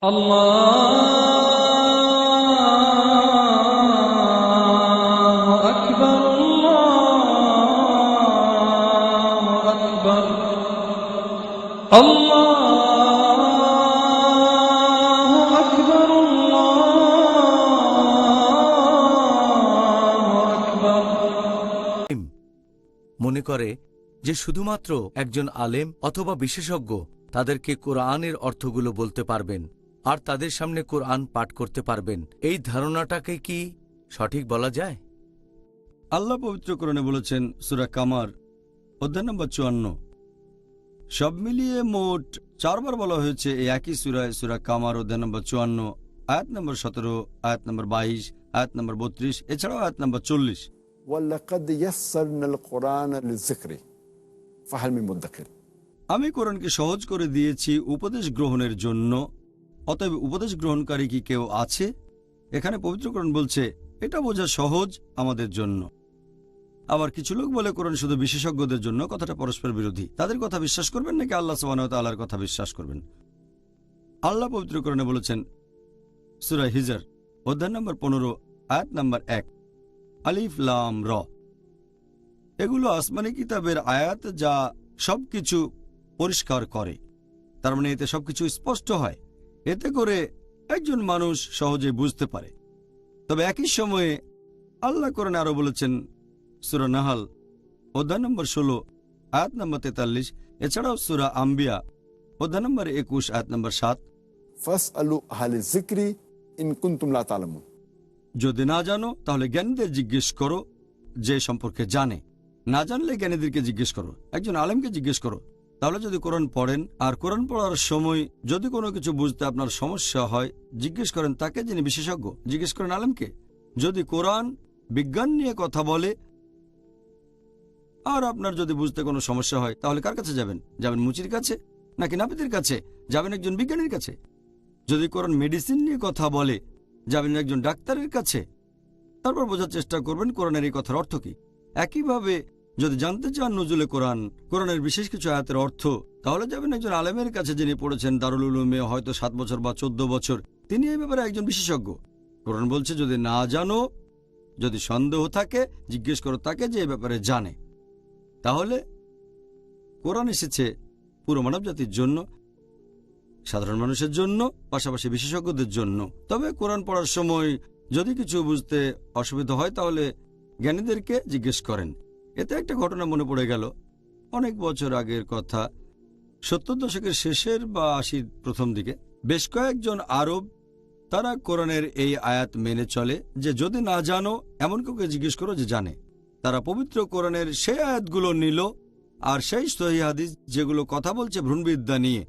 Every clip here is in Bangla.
আল্লাহু আকবার, আল্লাহু আকবার, আল্লাহু আকবার, আল্লাহু আকবার। মনে করে যে শুধুমাত্র একজন আলেম অথবা বিশেষজ্ঞ তাদেরকে কোরআনের অর্থগুলো বলতে পারবেন আর তাদের সামনে কোরআন পাঠ করতে পারবেন, এই ধারণাটাকে কি সঠিক বলা যায়? আল্লাহ পবিত্র কোরআনে বলেছেন সূরা কামার অধ্যায় নম্বর 54, সব মিলিয়ে মোট 4 বার বলা হয়েছে এই একই সূরায়। সূরা কামার অধ্যায় নম্বর 54, আয়াত নম্বর 17, আয়াত নম্বর 22, আয়াত নম্বর 32, এছাড়াও আয়াত নম্বর 40। ওয়ালাকাদ ইয়াসসারনাল কুরআনা লিযিকরি ফাহাল মিন মুদ্দাকির। আমি কোরআনকে সহজ করে দিয়েছি উপদেশ গ্রহণের জন্য, অতএব উপদেশ গ্রহণকারী কি কেউ আছে? এখানে পবিত্র কোরআন বলছে এটা বোঝা সহজ আমাদের জন্য। আবার কিছু লোক বলে কোরআন শুধু বিশেষজ্ঞদের জন্য। কথাটা পরস্পর বিরোধী। তাদের কথা বিশ্বাস করবেন নাকি আল্লাহ সুবহানাহু ওয়া তাআলার কথা বিশ্বাস করবেন? আল্লাহ পবিত্র কোরআনে বলেছেন সূরা হিজর অধ্যায় নম্বর 15, আয়াত নম্বর 1, আলিফ লাম র। এগুলো আসমানি কিতাবের আয়াত যা সবকিছু পরিষ্কার করে। তার মানে এতে সবকিছু স্পষ্ট হয়, এতে করে একজন মানুষ সহজে বুঝতে পারে। তবে একই সময়ে আল্লাহ কোরআনে আরো বলেছেন সূরা নাহাল অধ্যায় নম্বর 16, আয়াত নম্বর 43, এছাড়াও সূরা আম্বিয়া অধ্যায় নম্বর 21, আয়াত নম্বর 7, ফাসআলু আহলা যিকরি ইন কুনতুম লা তা'লামুন। যদি না জানো তাহলে জ্ঞানীদের জিজ্ঞেস করো যে সম্পর্কে জানে। না জানলে জ্ঞানীদেরকে জিজ্ঞেস করো, একজন আলেমকে জিজ্ঞেস করো। তাহলে যদি কোরআন পড়েন আর কোরআন পড়ার সময় যদি কোনো কিছু বুঝতে আপনার সমস্যা হয়, জিজ্ঞেস করেন তাকে যিনি বিশেষজ্ঞ, জিজ্ঞেস করেন আলেমকে। যদি কোরআন বিজ্ঞান নিয়ে কথা বলে আর আপনার যদি বুঝতে কোনো সমস্যা হয়, তাহলে কার কাছে যাবেন? যাবেন মুচির কাছে নাকি নাপিতের কাছে? যাবেন একজন বিজ্ঞানীর কাছে। যদি কোরআন মেডিসিন নিয়ে কথা বলে, যাবেন একজন ডাক্তারের কাছে। তারপর বোঝার চেষ্টা করবেন কোরআনের এই কথার অর্থ কি। একইভাবে যদি জানতে চান নজুলে কোরআনের বিশেষ কিছু আয়াতের অর্থ, তাহলে যাবেন একজন আলেমের কাছে যিনি পড়েছেন দারুল উলুমে হয়তো 7 বছর বা 14 বছর। তিনি এই ব্যাপারে একজন বিশেষজ্ঞ। কোরআন বলছে যদি না জানো, যদি সন্দেহ থাকে, জিজ্ঞেস করো তাকে যে এই ব্যাপারে জানে। তাহলে কোরআন এসেছে পুরো মানব জাতির জন্য, সাধারণ মানুষের জন্য, পাশাপাশি বিশেষজ্ঞদের জন্য। তবে কোরআন পড়ার সময় যদি কিছু বুঝতে অসুবিধা হয় তাহলে জ্ঞানীদেরকে জিজ্ঞেস করেন। এতে একটা ঘটনা মনে পড়ে গেল, অনেক বছর আগের কথা। 70 দশকের শেষের বা 80 প্রথম দিকে বেশ কয়েকজন আরব তারা কোরআনের এই আয়াত মেনে চলে যে যদি না জানো এমন কাউকে জিজ্ঞেস করো যে জানে। তারা পবিত্র কোরআনের সেই আয়াতগুলো নিল আর সেই সহিহ হাদিস যেগুলো কথা বলছে ভ্রূণবিদ্যা নিয়ে,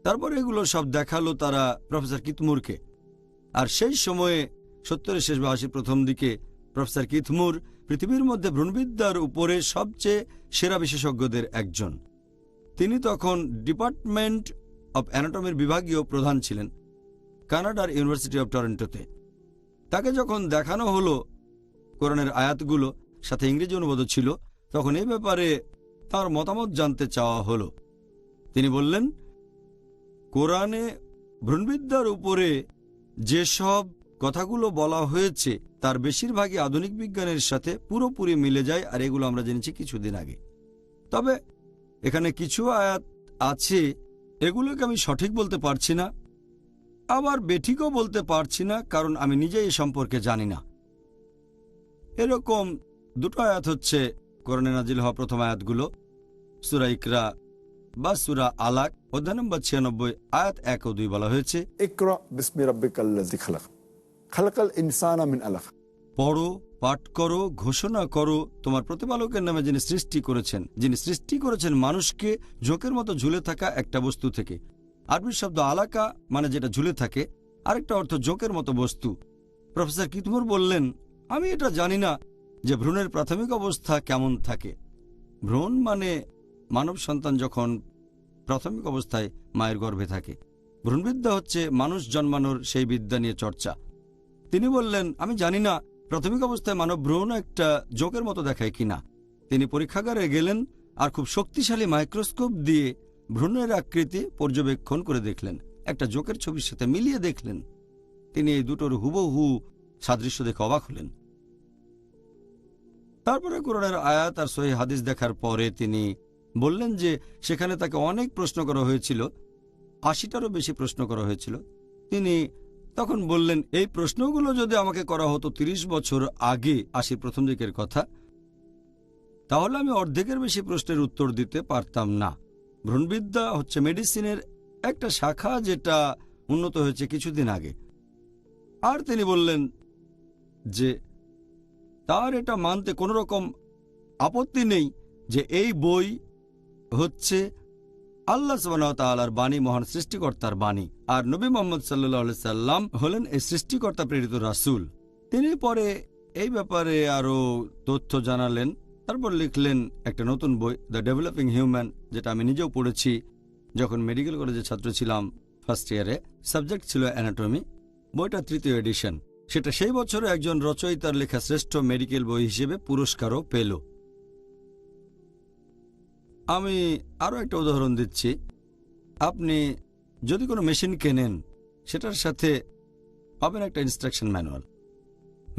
তারপর এগুলো সব দেখালো তারা প্রফেসর কিথমুরকে। আর সেই সময়ে 70-এর শেষ বা 80 প্রথম দিকে প্রফেসর কিথমুর পৃথিবীর মধ্যে ভ্রূণবিদ্যার উপরে সবচেয়ে সেরা বিশেষজ্ঞদের একজন। তিনি তখন ডিপার্টমেন্ট অব অ্যানাটমির বিভাগীয় প্রধান ছিলেন কানাডার ইউনিভার্সিটি অব টরন্টোতে। তাকে যখন দেখানো হলো কোরআনের আয়াতগুলো, সাথে ইংরেজি অনুবাদ ছিল, তখন এই ব্যাপারে তার মতামত জানতে চাওয়া হলো। তিনি বললেন কোরআনে ভ্রূণবিদ্যার উপরে যেসব কথাগুলো বলা হয়েছে তার বেশিরভাগই আধুনিক বিজ্ঞানের সাথে পুরোপুরি মিলে যায়, আর এগুলো আমরা জেনেছি কিছুদিন আগে। তবে এখানে কিছু আয়াত আছে এগুলোকে আমি সঠিক বলতে পারছি না, আবার বেঠিকও বলতে পারছি না, কারণ আমি নিজেই এ সম্পর্কে জানি না। এরকম দুটো আয়াত হচ্ছে কোরআনে নাজিল হওয়া প্রথম আয়াতগুলো, সূরা ইকরা বা সূরা আলাক অধ্যায় নম্বর 96, আয়াত 1 ও 2 বলা হয়েছে ইকরা বিসমি রাব্বিকাল্লাযী খালাক খালাকাল ইনসানা মিন আলাক। পড়ো, পাঠ করো, ঘোষণা করো তোমার প্রতিপালকের নামে যিনি সৃষ্টি করেছেন। যিনি সৃষ্টি করেছেন মানুষকে ঝোঁকের মতো ঝুলে থাকা একটা বস্তু থেকে। আরবি শব্দ আলাকা মানে যেটা ঝুলে থাকে, আরেকটা অর্থ ঝোঁকের মতো বস্তু। প্রফেসর কিথমুর বললেন আমি এটা জানি না যে ভ্রূণের প্রাথমিক অবস্থা কেমন থাকে। ভ্রূণ মানে মানব সন্তান যখন প্রাথমিক অবস্থায় মায়ের গর্ভে থাকে। ভ্রূণবিদ্যা হচ্ছে মানুষ জন্মানোর সেই বিদ্যা নিয়ে চর্চা। তিনি বললেন আমি জানি না প্রাথমিক অবস্থায় মানব ভ্রূণ একটা জোকের মতো দেখায় কিনা। তিনি পরীক্ষাগারে গেলেন আর খুব শক্তিশালী মাইক্রোস্কোপ দিয়ে ভ্রূণের আকৃতি পর্যবেক্ষণ করে দেখলেন। একটা জোকের ছবির সাথে মিলিয়ে দেখলেন। তিনি এই দুটোর হুবহু সাদৃশ্য দেখে অবাক হলেন। তারপরে কোরআনের আয়াত আর সহিহ হাদিস দেখার পরে তিনি বললেন যে সেখানে তাকে অনেক প্রশ্ন করা হয়েছিল, ৮০টারও বেশি প্রশ্ন করা হয়েছিল। তিনি তখন বললেন, এই প্রশ্নগুলো যদি আমাকে করা হতো ৩০ বছর আগে, ৮০ প্রথম দিকের কথা, তাহলে আমি অর্ধেকের বেশি প্রশ্নের উত্তর দিতে পারতাম না। ভ্রূণবিদ্যা হচ্ছে মেডিসিনের একটা শাখা যেটা উন্নত হয়েছে কিছুদিন আগে। আর তিনি বললেন যে তার এটা মানতে কোনো রকম আপত্তি নেই যে এই বই হচ্ছে আল্লাহ সুবহানাহু ওয়া তাআলার বাণী, মহান সৃষ্টিকর্তার বাণী, আর নবী মুহাম্মদ সাল্লাল্লাহু আলাইহি সাল্লাম হলেন এই সৃষ্টিকর্তা প্রেরিত রাসূল। তিনি পরে এই ব্যাপারে আরো তথ্য জানালেন। তারপর লিখলেন একটা নতুন বই, দ্য ডেভেলপিং হিউম্যান, যেটা আমি নিজেও পড়েছি যখন মেডিকেল কলেজের ছাত্র ছিলাম, ফার্স্ট ইয়ারে। সাবজেক্ট ছিল অ্যানাটমি। বইটা ৩য় এডিশন। সেটা সেই বছরে একজন রচয়িতার লেখা শ্রেষ্ঠ মেডিকেল বই হিসেবে পুরস্কারও পেল। আমি আরও একটা উদাহরণ দিচ্ছি। আপনি যদি কোনো মেশিন কেনেন, সেটার সাথে পাবেন একটা ইনস্ট্রাকশন ম্যানুয়াল।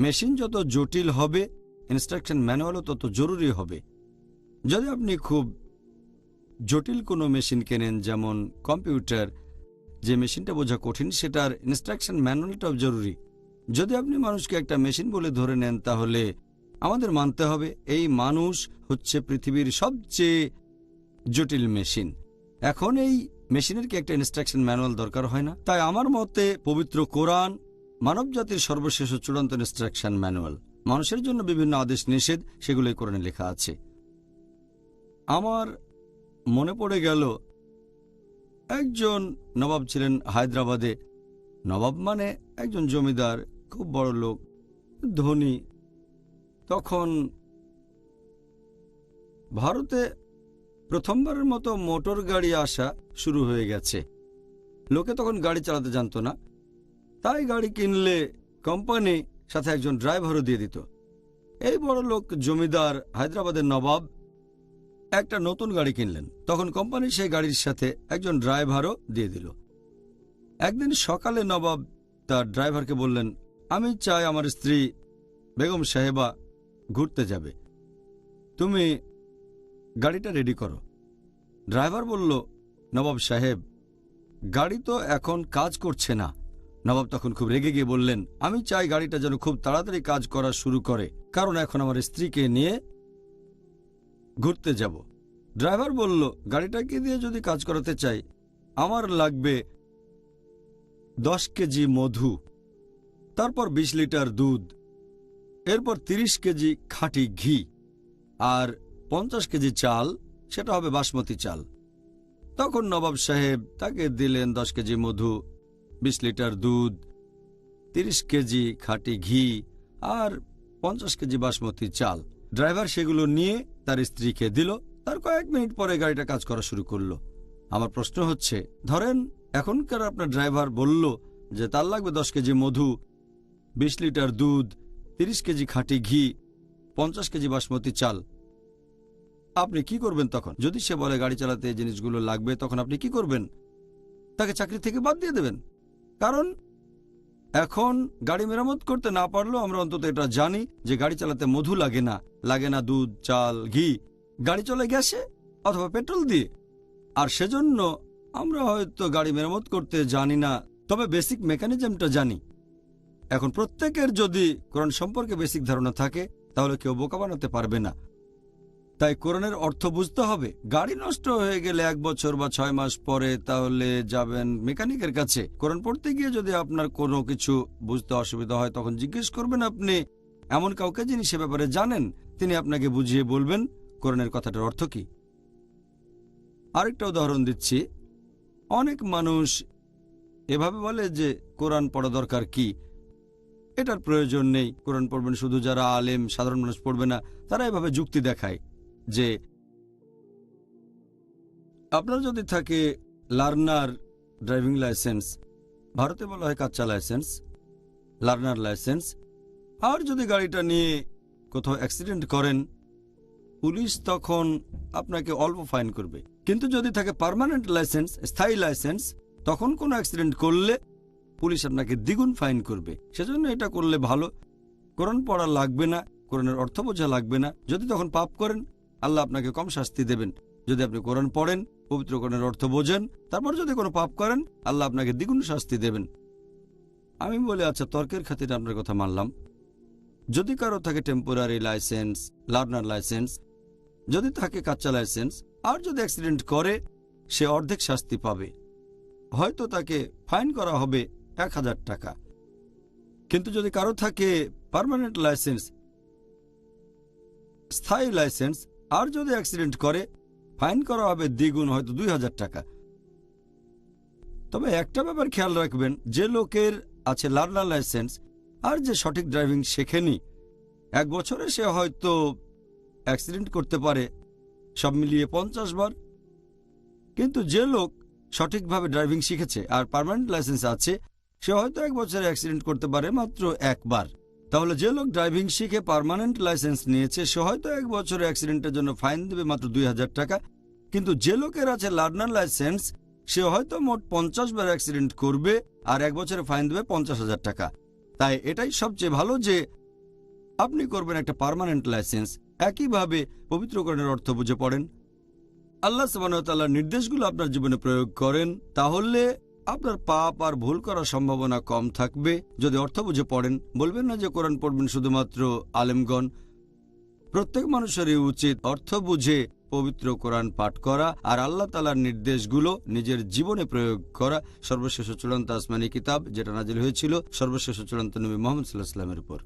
মেশিন যত জটিল হবে, ইনস্ট্রাকশন ম্যানুয়ালও তত জরুরি হবে। যদি আপনি খুব জটিল কোনো মেশিন কেনেন, যেমন কম্পিউটার, যে মেশিনটা বোঝা কঠিন, সেটার ইনস্ট্রাকশন ম্যানুয়ালটাও জরুরি। যদি আপনি মানুষকে একটা মেশিন বলে ধরে নেন, তাহলে আমাদের মানতে হবে এই মানুষ হচ্ছে পৃথিবীর সবচেয়ে জটিল মেশিন। এখন এই মেশিনের কি একটা ইনস্ট্রাকশন ম্যানুয়াল দরকার হয় না? তাই আমার মতে পবিত্র কোরআন মানবজাতির সর্বশেষ ও চূড়ান্ত ইনস্ট্রাকশন ম্যানুয়াল। মানুষের জন্য বিভিন্ন আদেশ নিষেধ, সেগুলোই কোরআনে লেখা আছে। আমার মনে পড়ে গেল, একজন নবাব ছিলেন হায়দ্রাবাদে। নবাব মানে একজন জমিদার, খুব বড় লোক, ধনী। তখন ভারতে প্রথমবারের মতো মোটর গাড়ি আসা শুরু হয়ে গেছে। লোকে তখন গাড়ি চালাতে জানতো না, তাই গাড়ি কিনলে কোম্পানি সাথে একজন ড্রাইভারও দিয়ে দিত। এই বড় লোক জমিদার হায়দ্রাবাদের নবাব একটা নতুন গাড়ি কিনলেন। তখন কোম্পানি সেই গাড়ির সাথে একজন ড্রাইভারও দিয়ে দিল। একদিন সকালে নবাব তার ড্রাইভারকে বললেন, আমি চাই আমার স্ত্রী বেগম সাহেবা ঘুরতে যাবে, তুমি গাড়িটা রেডি করো। ড্রাইভার বলল, নবাব সাহেব, গাড়ি তো এখন কাজ করছে না। নবাব তখন খুব রেগে গিয়ে বললেন, আমি চাই গাড়িটা যেন খুব তাড়াতাড়ি কাজ করা শুরু করে, কারণ এখন আমার স্ত্রীকে নিয়ে ঘুরতে যাব। ড্রাইভার বলল, গাড়িটাকে দিয়ে যদি কাজ করাতে চাই, আমার লাগবে 10 কেজি মধু, তারপর 20 লিটার দুধ, এরপর 30 কেজি খাঁটি ঘি, আর 50 কেজি চাল, সেটা হবে বাসমতি চাল। তখন নবাব সাহেব তাকে দিলেন 10 কেজি মধু, 20 লিটার দুধ, 30 কেজি খাঁটি ঘি আর 50 কেজি বাসমতি চাল। ড্রাইভার সেগুলো নিয়ে তার স্ত্রীকে দিল। তার কয়েক মিনিট পরে গাড়িটা কাজ করা শুরু করলো। আমার প্রশ্ন হচ্ছে, ধরেন এখনকার আপনার ড্রাইভার বলল যে তার লাগবে 10 কেজি মধু, 20 লিটার দুধ, 30 কেজি খাঁটি ঘি, 50 কেজি বাসমতি চাল। আপনি কি করবেন তখন? যদি সে বলে গাড়ি চালাতে এই জিনিসগুলো লাগবে, তখন আপনি কি করবেন? তাকে চাকরি থেকে বাদ দিয়ে দেবেন। কারণ এখন গাড়ি মেরামত করতে না পারলেও আমরা অন্তত এটা জানি যে গাড়ি চালাতে মধু লাগে না দুধ, চাল, ঘি। গাড়ি চলে গ্যাসে অথবা পেট্রোল দিয়ে। আর সেজন্য আমরা হয়তো গাড়ি মেরামত করতে জানি না, তবে বেসিক মেকানিজমটা জানি। এখন প্রত্যেকের যদি কোরআন সম্পর্কে বেসিক ধারণা থাকে, তাহলে কেউ বোকা বানাতে পারবে না। তাই কোরআনের অর্থ বুঝতে হবে। গাড়ি নষ্ট হয়ে গেলে 1 বছর বা 6 মাস পরে তাহলে যাবেন মেকানিকের কাছে। কোরআন পড়তে গিয়ে যদি আপনার কোনো কিছু বুঝতে অসুবিধা হয়, তখন জিজ্ঞেস করবেন আপনি এমন কাউকে যিনি সে ব্যাপারে জানেন, তিনি আপনাকে বুঝিয়ে বলবেন কোরআনের কথাটার অর্থ কি। আরেকটা উদাহরণ দিচ্ছি। অনেক মানুষ এভাবে বলে যে কোরআন পড়া দরকার কি, এটার প্রয়োজন নেই, কোরআন পড়বেন শুধু যারা আলেম, সাধারণ মানুষ পড়বে না। তারা এভাবে যুক্তি দেখায় যে আপনার যদি থাকে লার্নার ড্রাইভিং লাইসেন্স, ভারতে বলা হয় কাচ্চা লাইসেন্স, লার্নার লাইসেন্স, আর যদি গাড়িটা নিয়ে কোথাও অ্যাক্সিডেন্ট করেন, পুলিশ তখন আপনাকে অল্প ফাইন করবে। কিন্তু যদি থাকে পার্মানেন্ট লাইসেন্স, স্থায়ী লাইসেন্স, তখন কোনো অ্যাক্সিডেন্ট করলে পুলিশ আপনাকে দ্বিগুণ ফাইন করবে। সেজন্য এটা করলে ভালো। কোরআন পড়া লাগবে না, কোরআনের অর্থ বোঝা লাগবে না। যদি তখন পাপ করেন আল্লাহ আপনাকে কম শাস্তি দেবেন। যদি আপনি কোরআন পড়েন, পবিত্র কোরআনের অর্থ বোঝেন, তারপর যদি কোনো পাপ করেন আল্লাহ আপনাকে দ্বিগুণ শাস্তি দেবেন। আমি বলি আচ্ছা তর্কের খাতিরে আপনার কথা মানলাম, যদি কারো থাকে টেম্পোরারি লাইসেন্স, লার্নার লাইসেন্স, যদি থাকে কাঁচা লাইসেন্স, আর যদি অ্যাক্সিডেন্ট করে সে অর্ধেক শাস্তি পাবে। হয়তো তাকে ফাইন করা হবে 1000 টাকা। কিন্তু যদি কারো থাকে পার্মানেন্ট লাইসেন্স, স্থায়ী লাইসেন্স, আর যদি অ্যাক্সিডেন্ট করে ফাইন করা হবে দ্বিগুণ, হয়তো 2000 টাকা। তবে একটা ব্যাপার খেয়াল রাখবেন, যে লোকের আছে লার্নার লাইসেন্স আর যে সঠিক ড্রাইভিং শেখেনি, 1 বছরে সে হয়তো অ্যাক্সিডেন্ট করতে পারে সব মিলিয়ে 50 বার। কিন্তু যে লোক সঠিকভাবে ড্রাইভিং শিখেছে আর পার্মানেন্ট লাইসেন্স আছে, সে হয়তো 1 বছরে অ্যাক্সিডেন্ট করতে পারে মাত্র 1 বার। তাহলে যে লোক ড্রাইভিং শিখে পার্মানেন্ট লাইসেন্স নিয়েছে সে হয়তো 1 বছরে অ্যাক্সিডেন্টের জন্য ফাইন দেবে মাত্র 2000 টাকা। কিন্তু যে লোকের আছে লার্নার লাইসেন্স সে হয়তো মোট 50 বার অ্যাক্সিডেন্ট করবে আর 1 বছরে ফাইন দেবে 50,000 টাকা। তাই এটাই সবচেয়ে ভালো যে আপনি করবেন একটা পার্মানেন্ট লাইসেন্স। একইভাবে পবিত্র কোরআনের অর্থ বুঝে পড়েন, আল্লাহ সুবহানাহু ওয়া তাআলার নির্দেশগুলো আপনার জীবনে প্রয়োগ করেন, তাহলে আপনার পাপ আর ভুল করার সম্ভাবনা কম থাকবে। যদি অর্থ বুঝে পড়েন, বলবেন না যে কোরআন পড়বেন শুধুমাত্র আলেমগণ। প্রত্যেক মানুষেরই উচিত অর্থ বুঝে পবিত্র কোরআন পাঠ করা আর আল্লাহ তাআলার নির্দেশগুলো নিজের জীবনে প্রয়োগ করা। সর্বশেষ চূড়ান্ত আসমানি কিতাব যেটা নাজিল হয়েছিল সর্বশেষ চূড়ান্ত নবী মুহাম্মদ সাল্লাল্লাহু আলাইহি ওয়াসাল্লামের উপর।